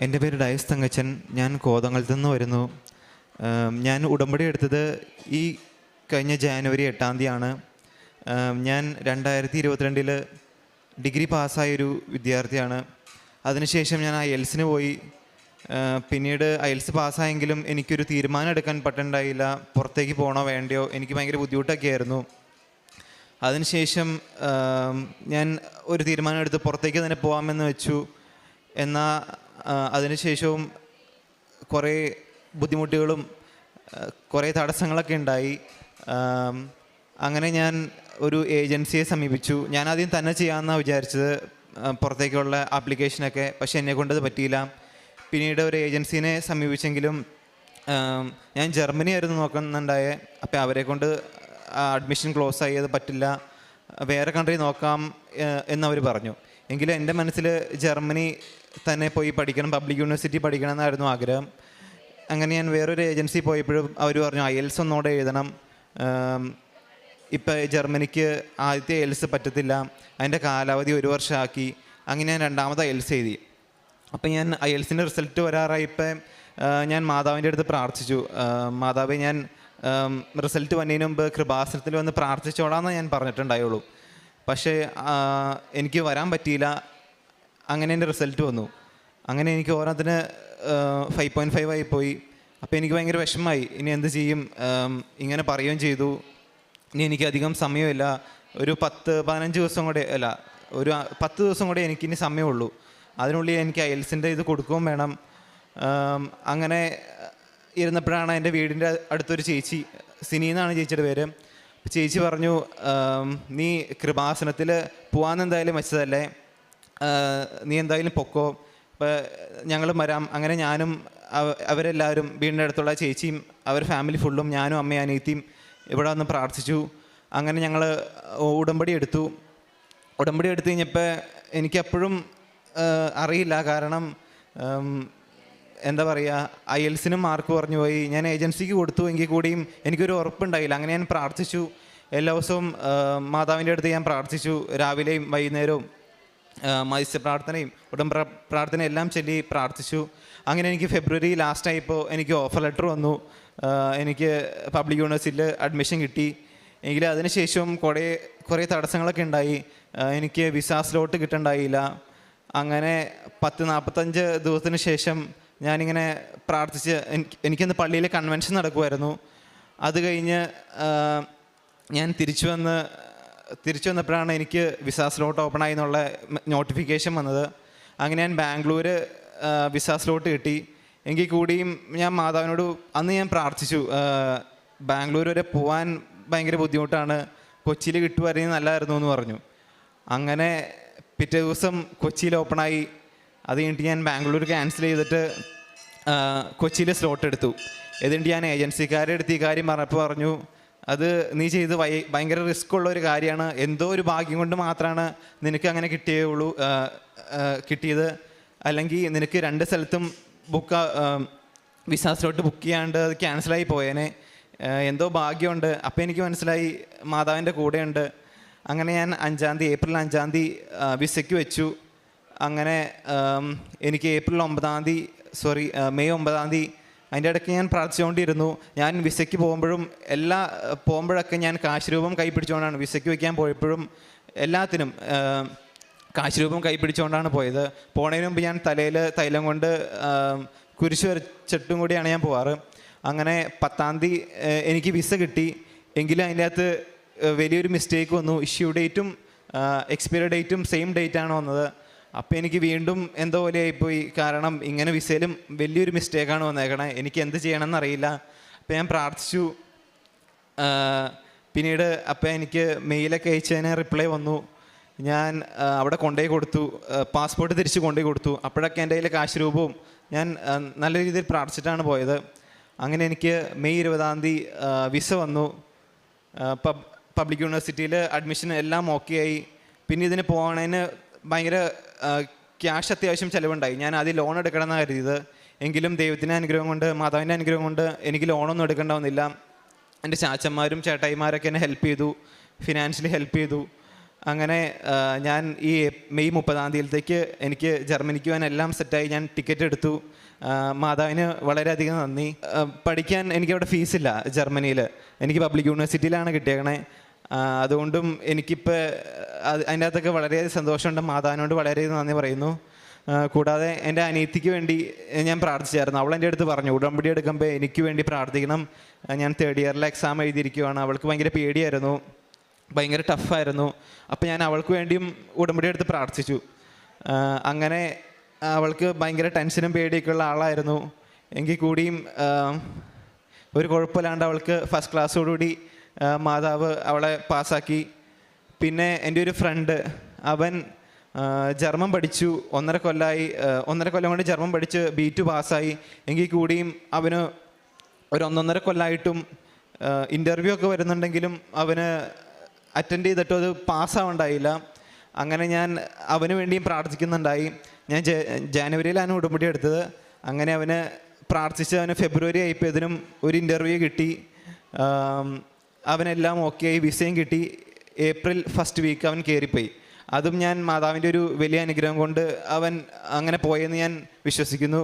എൻ്റെ പേര് ഡയസ് തങ്കച്ചൻ. ഞാൻ കോതമംഗലത്ത് നിന്ന് വരുന്നു. ഞാൻ ഉടമ്പടി എടുത്തത് ഈ കഴിഞ്ഞ ജാനുവരി 8-ാം തീയതിയാണ്. ഞാൻ 2022 ഡിഗ്രി പാസ്സായൊരു വിദ്യാർത്ഥിയാണ്. അതിനുശേഷം ഞാൻ IELTS-ന് പോയി. പിന്നീട് IELTS പാസ്സായെങ്കിലും എനിക്കൊരു തീരുമാനം എടുക്കാൻ പറ്റുന്നുണ്ടായില്ല. പുറത്തേക്ക് പോകണോ വേണ്ടയോ, എനിക്ക് ഭയങ്കര ബുദ്ധിമുട്ടൊക്കെ ആയിരുന്നു. അതിനുശേഷം ഞാൻ ഒരു തീരുമാനം എടുത്ത് പുറത്തേക്ക് തന്നെ പോകാമെന്ന് വെച്ചു. എന്നാൽ അതിനുശേഷവും കുറേ ബുദ്ധിമുട്ടുകളും കുറേ തടസ്സങ്ങളൊക്കെ ഉണ്ടായി. അങ്ങനെ ഞാൻ ഒരു ഏജൻസിയെ സമീപിച്ചു. ഞാനാദ്യം തന്നെ ചെയ്യാമെന്നാണ് വിചാരിച്ചത്, പുറത്തേക്കുള്ള ആപ്ലിക്കേഷനൊക്കെ. പക്ഷേ എന്നെക്കൊണ്ടത് പറ്റിയില്ല. പിന്നീട് ഒരു ഏജൻസിനെ സമീപിച്ചെങ്കിലും ഞാൻ ജർമ്മനി ആയിരുന്നു നോക്കുന്നുണ്ടായേ. അപ്പോൾ അവരെ കൊണ്ട് അഡ്മിഷൻ ക്ലോസ് ആയി, അത് പറ്റില്ല, വേറെ കൺട്രി നോക്കാം എന്നവർ പറഞ്ഞു. എങ്കിലും എൻ്റെ മനസ്സിൽ ജർമ്മനി തന്നെ പോയി പഠിക്കണം, പബ്ലിക് യൂണിവേഴ്സിറ്റി പഠിക്കണം എന്നായിരുന്നു ആഗ്രഹം. അങ്ങനെ ഞാൻ വേറൊരു ഏജൻസി പോയപ്പോഴും അവർ പറഞ്ഞു IELTS ഒന്നുകൂടെ എഴുതണം. ഇപ്പോൾ ജർമ്മനിക്ക് ആദ്യത്തെ IELTS പറ്റത്തില്ല, അതിൻ്റെ കാലാവധി 1 വർഷമാക്കി. അങ്ങനെ ഞാൻ രണ്ടാമത് IELTS എഴുതി. അപ്പം ഞാൻ IELTS-ൻ്റെ റിസൾട്ട് വരാറായി. ഇപ്പം ഞാൻ മാതാവിൻ്റെ അടുത്ത് പ്രാർത്ഥിച്ചു, മാതാവേ, ഞാൻ റിസൾട്ട് വന്നതിന് മുമ്പ് കൃപാസനത്തിൽ വന്ന് പ്രാർത്ഥിച്ചോളാമെന്ന് ഞാൻ പറഞ്ഞിട്ടുണ്ടായുള്ളൂ. പക്ഷേ എനിക്ക് വരാൻ പറ്റിയില്ല. അങ്ങനെ എൻ്റെ റിസൾട്ട് വന്നു. അങ്ങനെ എനിക്ക് ഓരോന്നിന് 5.5 ആയിപ്പോയി. അപ്പോൾ എനിക്ക് ഭയങ്കര വിഷമമായി. ഇനി എന്ത് ചെയ്യും? ഇങ്ങനെ പറയുകയും ചെയ്തു. ഇനി എനിക്കധികം സമയമില്ല, ഒരു 10-15 ദിവസം കൂടെ, അല്ല, ഒരു 10 ദിവസം കൂടെ എനിക്കിനി സമയമുള്ളൂ. അതിനുള്ളിൽ എനിക്ക് IELTS-ൻ്റെ ഇത് കൊടുക്കുകയും വേണം. അങ്ങനെ ഇരുന്നപ്പോഴാണ് എൻ്റെ വീടിൻ്റെ അടുത്തൊരു ചേച്ചി, സിനി എന്നാണ് ചേച്ചിയുടെ പേര്. ചേച്ചി പറഞ്ഞു, നീ കൃപാസനത്തിൽ പോകാമെന്ന് എന്തായാലും വെച്ചതല്ലേ, നീ എന്തായാലും പൊക്കോ, ഇപ്പോൾ ഞങ്ങളും വരാം. അങ്ങനെ ഞാനും അവരെല്ലാവരും, വീടിൻ്റെ അടുത്തുള്ള ചേച്ചിയും അവർ ഫാമിലി ഫുള്ളും, ഞാനും അമ്മയും അനിയത്തിയും ഇവിടെ വന്ന് പ്രാർത്ഥിച്ചു. അങ്ങനെ ഞങ്ങൾ ഉടമ്പടി എടുത്തു. ഉടമ്പടി എടുത്തു കഴിഞ്ഞപ്പോൾ എനിക്കപ്പോഴും അറിയില്ല. കാരണം എന്താ പറയുക, IELTS-നും മാർക്ക് കുറഞ്ഞു പോയി. ഞാൻ ഏജൻസിക്ക് കൊടുത്തു, എങ്കിൽ കൂടിയും എനിക്കൊരു ഉറപ്പുണ്ടായില്ല. അങ്ങനെ ഞാൻ പ്രാർത്ഥിച്ചു. എല്ലാ ദിവസവും മാതാവിൻ്റെ അടുത്ത് ഞാൻ പ്രാർത്ഥിച്ചു, രാവിലെയും വൈകുന്നേരവും മത്സ്യ പ്രാർത്ഥനയും പ്രാർത്ഥനയും എല്ലാം ചൊല്ലി പ്രാർത്ഥിച്ചു. അങ്ങനെ എനിക്ക് ഫെബ്രുവരി ലാസ്റ്റായപ്പോൾ എനിക്ക് ഓഫർ ലെറ്റർ വന്നു. എനിക്ക് പബ്ലിക് യൂണിവേഴ്സിറ്റിയിൽ അഡ്മിഷൻ കിട്ടി. എങ്കിലും അതിനുശേഷം കുറേ തടസ്സങ്ങളൊക്കെ ഉണ്ടായി. എനിക്ക് വിസ സ്ലോട്ട് കിട്ടണ്ടായില്ല. അങ്ങനെ 10-45 ദിവസത്തിന് ശേഷം ഞാനിങ്ങനെ പ്രാർത്ഥിച്ച്, എനിക്കിന്ന് പള്ളിയിൽ കൺവെൻഷൻ നടക്കുമായിരുന്നു. അത് കഴിഞ്ഞ് ഞാൻ തിരിച്ചു വന്നപ്പോഴാണ് എനിക്ക് വിസ സ്ലോട്ട് ഓപ്പണായി എന്നുള്ള നോട്ടിഫിക്കേഷൻ വന്നത്. അങ്ങനെ ഞാൻ ബാംഗ്ലൂർ വിസ സ്ലോട്ട് കിട്ടി. എങ്കിൽ കൂടിയും ഞാൻ മാതാവിനോട് അന്ന് ഞാൻ പ്രാർത്ഥിച്ചു, ബാംഗ്ലൂർ വരെ പോകാൻ ഭയങ്കര ബുദ്ധിമുട്ടാണ്, കൊച്ചിയിൽ കിട്ടുമായിരുന്നെങ്കിൽ നല്ലതായിരുന്നു എന്ന് പറഞ്ഞു. അങ്ങനെ പിറ്റേ ദിവസം കൊച്ചിയിൽ ഓപ്പണായി. അത് കഴിഞ്ഞിട്ട് ഞാൻ ബാംഗ്ലൂർ ക്യാൻസൽ ചെയ്തിട്ട് കൊച്ചിയിൽ സ്ലോട്ട് എടുത്തു. എന്നിട്ട് ഞാൻ ഏജൻസിക്കാരെ അടുത്ത് ഈ കാര്യം പറഞ്ഞപ്പോൾ പറഞ്ഞു, അത് നീ ചെയ്ത് ഭയങ്കര റിസ്ക് ഉള്ള ഒരു കാര്യമാണ്, എന്തോ ഒരു ഭാഗ്യം കൊണ്ട് മാത്രമാണ് നിനക്ക് അങ്ങനെ കിട്ടിയത്. അല്ലെങ്കിൽ നിനക്ക് 2 സ്ഥലത്തും വിസ സ്ലോട്ട് ബുക്ക് ചെയ്യാണ്ട് അത് ക്യാൻസലായി പോയേനെ, എന്തോ ഭാഗ്യമുണ്ട്. അപ്പോൾ എനിക്ക് മനസ്സിലായി മാതാവിൻ്റെ കൂടെയുണ്ട്. അങ്ങനെ ഞാൻ ഏപ്രിൽ 5-ാം തീയതി വിസയ്ക്ക് വെച്ചു. അങ്ങനെ എനിക്ക് മെയ് 9-ാം തീയതി അതിൻ്റെ ഇടയ്ക്ക് ഞാൻ പ്രാർത്ഥിച്ചുകൊണ്ടിരുന്നു. ഞാൻ വിസയ്ക്ക് പോകുമ്പോഴൊക്കെ ഞാൻ കാശ് രൂപം കൈപ്പിടിച്ചുകൊണ്ടാണ്, വിസയ്ക്ക് വയ്ക്കാൻ പോയപ്പോഴും എല്ലാത്തിനും കാശ് രൂപം കൈപ്പിടിച്ചുകൊണ്ടാണ് പോയത്. പോണതിന് മുമ്പ് ഞാൻ തലയിൽ തൈലം കൊണ്ട് കുരിശ് വരച്ചിട്ടും കൂടിയാണ് ഞാൻ പോവാറ്. അങ്ങനെ 10-ാം തീയതി എനിക്ക് വിസ കിട്ടി. എങ്കിലും അതിൻ്റെ അകത്ത് വലിയൊരു മിസ്റ്റേക്ക് വന്നു. ഇഷ്യൂ ഡേറ്റും എക്സ്പയറി ഡേറ്റും സെയിം ഡേറ്റാണ് വന്നത്. അപ്പോൾ എനിക്ക് വീണ്ടും എന്തോ പോലെ ആയിപ്പോയി. കാരണം ഇങ്ങനെ വിസയിലും വലിയൊരു മിസ്റ്റേക്കാണ് വന്നേക്കണേ. എനിക്ക് എന്ത് ചെയ്യണമെന്നറിയില്ല. അപ്പോൾ ഞാൻ പ്രാർത്ഥിച്ചു. പിന്നീട് അപ്പോൾ എനിക്ക് മെയിലൊക്കെ അയച്ചതിന് റിപ്ലൈ വന്നു. ഞാൻ അവിടെ കൊണ്ടുപോയി കൊടുത്തു, പാസ്പോർട്ട് തിരിച്ച് കൊണ്ടുപോയി കൊടുത്തു. അപ്പോഴൊക്കെ എൻ്റെ കയ്യിൽ കാശ് രൂപവും ഞാൻ നല്ല രീതിയിൽ പ്രാർത്ഥിച്ചിട്ടാണ് പോയത്. അങ്ങനെ എനിക്ക് മെയ് 20-ാം തീയതി വിസ വന്നു. പബ്ലിക് യൂണിവേഴ്സിറ്റിയിൽ അഡ്മിഷൻ എല്ലാം ഓക്കെ ആയി. പിന്നെ ഇതിന് പോകണതിന് ഭയങ്കര ക്യാഷ് അത്യാവശ്യം ചിലവുണ്ടായി. ഞാൻ ആദ്യം ലോൺ എടുക്കണമെന്നാണ് കരുതിയത്. എങ്കിലും ദൈവത്തിൻ്റെ അനുഗ്രഹം കൊണ്ട്, മാതാവിൻ്റെ അനുഗ്രഹം കൊണ്ട് എനിക്ക് ലോണൊന്നും എടുക്കേണ്ട വന്നില്ല. എൻ്റെ ചാച്ചന്മാരും ചേട്ടായിമാരൊക്കെ എന്നെ ഹെൽപ്പ് ചെയ്തു, ഫിനാൻഷ്യലി ഹെൽപ്പ് ചെയ്തു. അങ്ങനെ ഞാൻ ഈ മെയ് 30 എനിക്ക് ജർമ്മനിക്ക് പോകാൻ എല്ലാം സെറ്റായി. ഞാൻ ടിക്കറ്റ് എടുത്തു. മാതാവിന് വളരെയധികം നന്ദി. പഠിക്കാൻ എനിക്കവിടെ ഫീസില്ല ജർമ്മനിയിൽ. എനിക്ക് പബ്ലിക് യൂണിവേഴ്സിറ്റിയിലാണ് കിട്ടിയേക്കണേ. അതുകൊണ്ടും എനിക്കിപ്പോൾ അതിൻ്റെ അകത്തൊക്കെ വളരെയധികം സന്തോഷമുണ്ട്. മാതാവിനോട് വളരെയധികം നന്ദി പറയുന്നു. കൂടാതെ എൻ്റെ അനിയത്തിക്ക് വേണ്ടി ഞാൻ പ്രാർത്ഥിച്ചായിരുന്നു. അവൾ എൻ്റെ അടുത്ത് പറഞ്ഞു, ഉടമ്പടി എടുക്കുമ്പോൾ എനിക്ക് വേണ്ടി പ്രാർത്ഥിക്കണം, ഞാൻ 3rd ഇയറിലെ എക്സാം എഴുതിയിരിക്കുകയാണ്. അവൾക്ക് ഭയങ്കര പേടിയായിരുന്നു, ഭയങ്കര ടഫായിരുന്നു. അപ്പോൾ ഞാൻ അവൾക്ക് വേണ്ടിയും ഉടമ്പടി എടുത്ത് പ്രാർത്ഥിച്ചു. അങ്ങനെ അവൾക്ക് ഭയങ്കര ടെൻഷനും പേടിയൊക്കെ ഉള്ള ആളായിരുന്നു. എങ്കിൽ കൂടിയും ഒരു കുഴപ്പമില്ലാണ്ട് അവൾക്ക് ഫസ്റ്റ് ക്ലാസ്സോടുകൂടി മാതാവ് അവളെ പാസ്സാക്കി. പിന്നെ എൻ്റെ ഒരു ഫ്രണ്ട്, അവൻ ജർമ്മൻ പഠിച്ചു, 1.5 കൊല്ലം കൊണ്ട് ജർമ്മൻ പഠിച്ച് B2 പാസ്സായി. എങ്കിൽ കൂടിയും അവന് ഒരു 1.5 കൊല്ലമായിട്ടും ഇൻ്റർവ്യൂ ഒക്കെ വരുന്നുണ്ടെങ്കിലും അവന് അറ്റൻഡ് ചെയ്തിട്ടും അത് പാസ്സാവുണ്ടായില്ല. അങ്ങനെ ഞാൻ അവന് വേണ്ടിയും പ്രാർത്ഥിക്കുന്നുണ്ടായി. ഞാൻ ജാനുവരിയിലാണ് ഉടമ്പടി എടുത്തത്. അങ്ങനെ അവന് പ്രാർത്ഥിച്ച് അവന് ഫെബ്രുവരി ആയപ്പോഴതിനും ഒരു ഇൻ്റർവ്യൂ കിട്ടി. അവനെല്ലാം ഓക്കെ ആയി, വിസയും കിട്ടി. ഏപ്രിൽ ഫസ്റ്റ് വീക്ക് അവൻ കയറിപ്പോയി. അതും ഞാൻ മാതാവിൻ്റെ ഒരു വലിയ അനുഗ്രഹം കൊണ്ട് അവൻ അങ്ങനെ പോയെന്ന് ഞാൻ വിശ്വസിക്കുന്നു.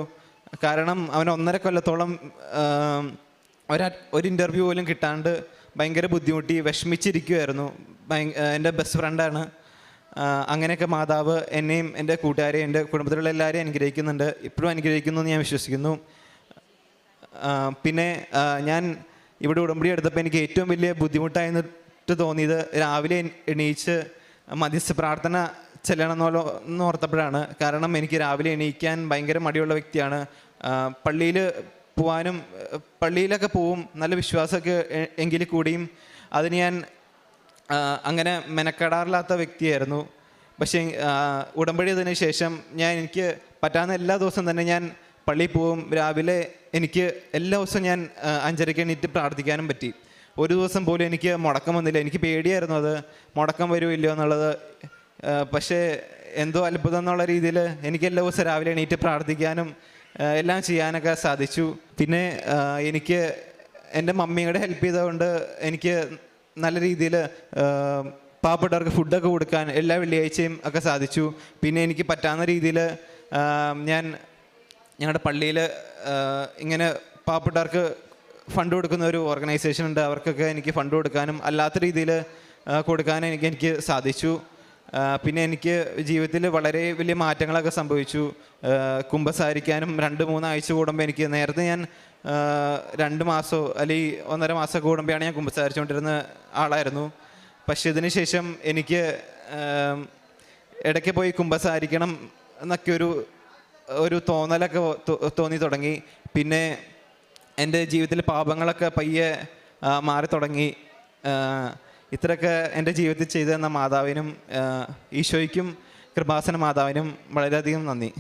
കാരണം അവൻ 1.5 കൊല്ലത്തോളം ഒരു ഇൻ്റർവ്യൂ പോലും കിട്ടാണ്ട് ഭയങ്കര ബുദ്ധിമുട്ടി വിഷമിച്ചിരിക്കുമായിരുന്നു. എൻ്റെ ബെസ്റ്റ് ഫ്രണ്ടാണ്. അങ്ങനെയൊക്കെ മാതാവ് എന്നെയും എൻ്റെ കൂട്ടുകാരെയും എൻ്റെ കുടുംബത്തിലുള്ള എല്ലാവരെയും അനുഗ്രഹിക്കുന്നുണ്ട്, ഇപ്പോഴും അനുഗ്രഹിക്കുന്നു എന്ന് ഞാൻ വിശ്വസിക്കുന്നു. പിന്നെ ഞാൻ ഇവിടെ ഉടമ്പടി എടുത്തപ്പോൾ എനിക്ക് ഏറ്റവും വലിയ ബുദ്ധിമുട്ടായിട്ട് തോന്നിയത് രാവിലെ എണീച്ച് മധ്യസ്ഥ പ്രാർത്ഥന ചെല്ലണമെന്ന് ഓർത്തപ്പോഴാണ്. കാരണം എനിക്ക് രാവിലെ എണീക്കാൻ ഭയങ്കര മടിയുള്ള വ്യക്തിയാണ്. പള്ളിയിൽ പോവാനും പള്ളിയിലൊക്കെ പോവും, നല്ല വിശ്വാസമൊക്കെ എങ്കിൽ കൂടിയും അതിന് ഞാൻ അങ്ങനെ മെനക്കെടാറില്ലാത്ത വ്യക്തിയായിരുന്നു. പക്ഷേ ഉടമ്പടി അതിന് ശേഷം എനിക്ക് പറ്റാവുന്ന എല്ലാ ദിവസവും തന്നെ ഞാൻ പള്ളിയിൽ പോവും. രാവിലെ എനിക്ക് എല്ലാ ദിവസവും ഞാൻ 5:30 എണീറ്റ് പ്രാർത്ഥിക്കാനും പറ്റി. ഒരു ദിവസം പോലും എനിക്ക് മുടക്കം വന്നില്ല. എനിക്ക് പേടിയായിരുന്നു അത് മുടക്കം വരുമില്ലയോ എന്നുള്ളത്. പക്ഷേ എന്തോ അത്ഭുതം എന്നുള്ള രീതിയിൽ എനിക്ക് എല്ലാ ദിവസവും രാവിലെ എണീറ്റ് പ്രാർത്ഥിക്കാനും എല്ലാം ചെയ്യാനൊക്കെ സാധിച്ചു. പിന്നെ എനിക്ക് എൻ്റെ മമ്മിയുടെ ഹെൽപ്പ് ചെയ്തതുകൊണ്ട് എനിക്ക് നല്ല രീതിയിൽ പാവപ്പെട്ടവർക്ക് ഫുഡൊക്കെ കൊടുക്കാൻ എല്ലാ വെള്ളിയാഴ്ചയും ഒക്കെ സാധിച്ചു. പിന്നെ എനിക്ക് പറ്റാവുന്ന രീതിയിൽ ഞാൻ ഞങ്ങളുടെ പള്ളിയിൽ ഇങ്ങനെ പാവപ്പെട്ടവർക്ക് ഫണ്ട് കൊടുക്കുന്ന ഒരു ഓർഗനൈസേഷൻ ഉണ്ട്, അവർക്കൊക്കെ എനിക്ക് ഫണ്ട് കൊടുക്കാനും അല്ലാത്ത രീതിയിൽ കൊടുക്കാനും എനിക്ക് സാധിച്ചു. പിന്നെ എനിക്ക് ജീവിതത്തിൽ വളരെ വലിയ മാറ്റങ്ങളൊക്കെ സംഭവിച്ചു. കുമ്പസാരിക്കാനും 2-3 ആഴ്ച കൂടുമ്പോൾ എനിക്ക് നേരത്തെ ഞാൻ 2 മാസമോ അല്ലെങ്കിൽ 1.5 മാസം കൂടുമ്പോഴാണ് ഞാൻ കുമ്പസാരിച്ചുകൊണ്ടിരുന്ന ആളായിരുന്നു. പക്ഷേ ഇതിന് ശേഷം എനിക്ക് ഇടയ്ക്ക് പോയി കുമ്പസാരിക്കണം എന്നൊക്കെ ഒരു തോന്നലൊക്കെ തോന്നി തുടങ്ങി. പിന്നെ എൻ്റെ ജീവിതത്തിലെ പാപങ്ങളൊക്കെ പയ്യെ മാറി തുടങ്ങി. ഇത്രയൊക്കെ എൻ്റെ ജീവിതത്തിൽ ചെയ്തു തന്ന മാതാവിനും ഈശോയ്ക്കും കൃപാസന മാതാവിനും വളരെയധികം നന്ദി.